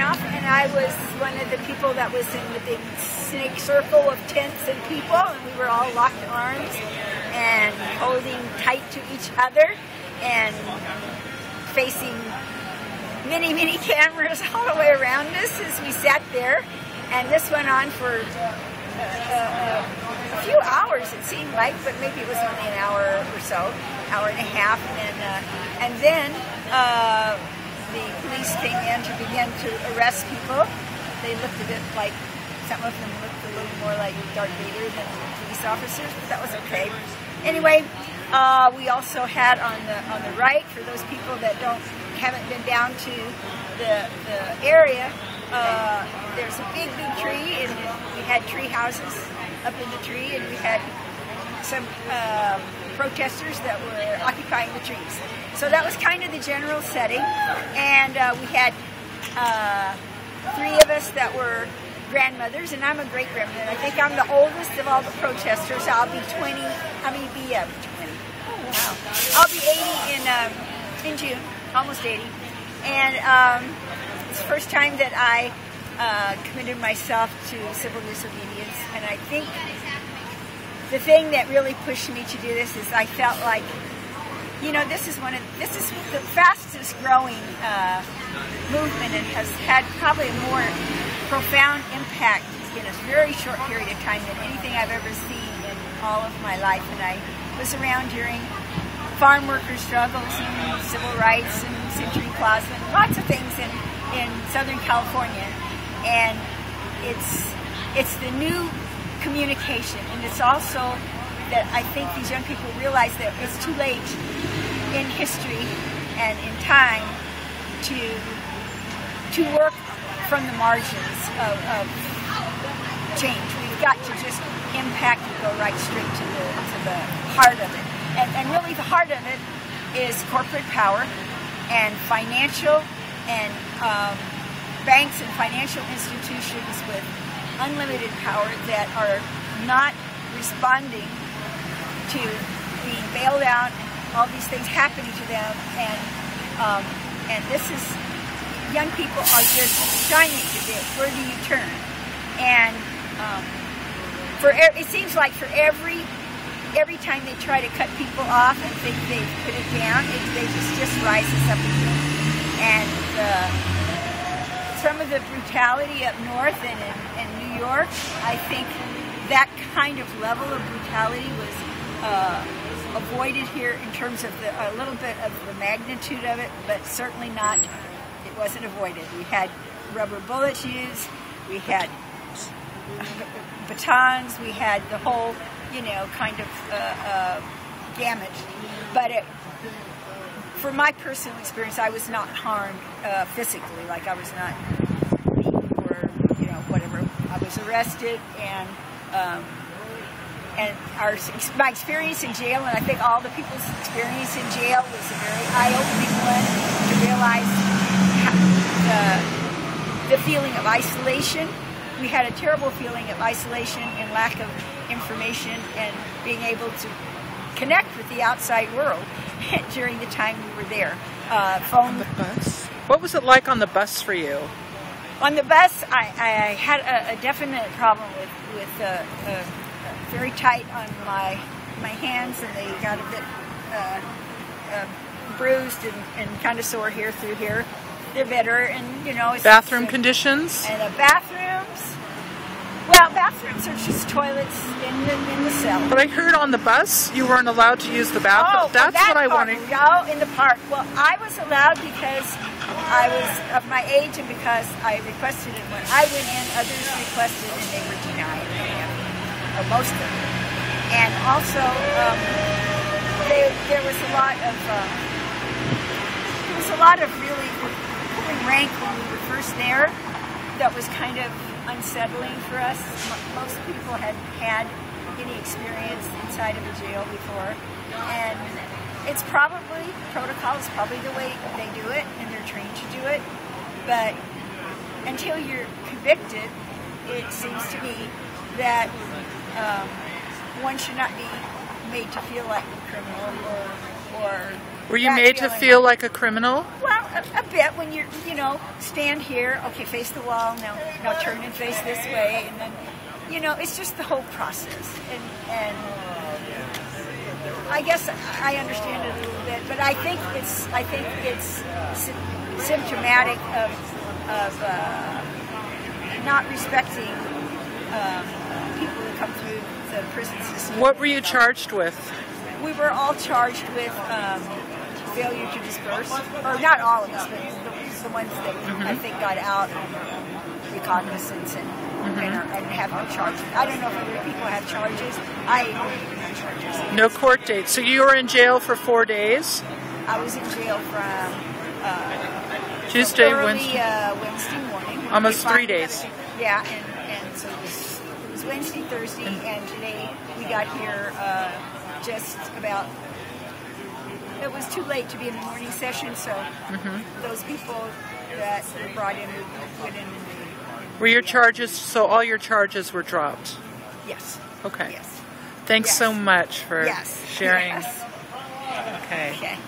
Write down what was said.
Sarnoff, and I was one of the people that was in the big snake circle of tents and people, and we were all locked arms and holding tight to each other and facing many, many cameras all the way around us as we sat there. And this went on for a few hours, it seemed like, but maybe it was only an hour or so, hour and a half. And then the police came in to begin to arrest people. They looked a bit like, some of them looked a little more like Darth Vader than police officers, but that was okay. Anyway, we also had on the right, for those people that haven't been down to the area, there's a big tree, and we had tree houses up in the tree, and we had some protesters that were occupying the trees. So that was kind of the general setting, and we had 3 of us that were grandmothers, and I'm a great-grandmother. I think I'm the oldest of all the protesters. I'll be 20. How many be 20? Oh, wow. I'll be 80 in June, almost 80. And it's the first time that I committed myself to civil disobedience, and I think the thing that really pushed me to do this is I felt like, you know, this is the fastest growing movement, and has had probably a more profound impact in a very short period of time than anything I've ever seen in all of my life. And I was around during farm worker struggles and civil rights and Century Plaza and lots of things in Southern California. And it's the new communication, and it's also that I think these young people realize that it's too late in history and in time to work from the margins of change. We've got to just impact and go right straight to the heart of it. And really the heart of it is corporate power and financial and banks and financial institutions with unlimited power that are not responding to being bailed out, all these things happening to them, and this is, young people are just shining to this. Where do you turn? And it seems like for every time they try to cut people off and think they put it down, they just rises up again. And some of the brutality up north and in New York, I think that kind of level of brutality was avoided here in terms of a little bit of the magnitude of it, but certainly not, it wasn't avoided. We had rubber bullets used, we had batons, we had the whole, you know, kind of gamut. But from my personal experience, I was not harmed physically, like I was not beaten or, you know, whatever. I was arrested, and my experience in jail, and I think all the people's experience in jail, was a very eye-opening one to realize the feeling of isolation. We had a terrible feeling of isolation and lack of information and being able to connect with the outside world during the time we were there. On the bus? What was it like on the bus for you? On the bus, I had a definite problem with very tight on my hands, and they got a bit bruised and kind of sore here through here. They're better, and you know. Bathroom conditions? And the bathrooms. Well, bathrooms are just toilets in the cell. But I heard on the bus you weren't allowed to use the bathroom. That's what I wanted. Oh, in the park. Well, I was allowed because I was of my age and because I requested it. When I went in, others requested and they were denied, or most of them. And also, there was a lot of really pulling rank when we were first there. That was kind of unsettling for us. Most people hadn't had any experience inside of a jail before, and it's probably, protocol is probably the way they do it, and they're trained to do it, but until you're convicted, it seems to me that one should not be made to feel like a criminal or Were you made to feel like a criminal? Well, a bit when you're, stand here, okay, face the wall, now turn and face this way, and then, it's just the whole process. And I guess I understand it a little bit, but I think it's symptomatic of not respecting people who come through the prison system. What were you charged with? We were all charged with failure to disperse, or not all of us, but the ones that I think got out on recognizance and have no charges. I don't know if other people have charges. I don't have charges. No court date. So you were in jail for 4 days? I was in jail from Tuesday, Wednesday morning. Almost 3 days. Yeah, and so it was Wednesday, Thursday, and today we got here just about. It was too late to be in the morning session, so those people that were brought in went in. Were your charges, so all your charges were dropped? Yes. Okay. Yes. Thanks so much for sharing. Yes. Okay. Okay.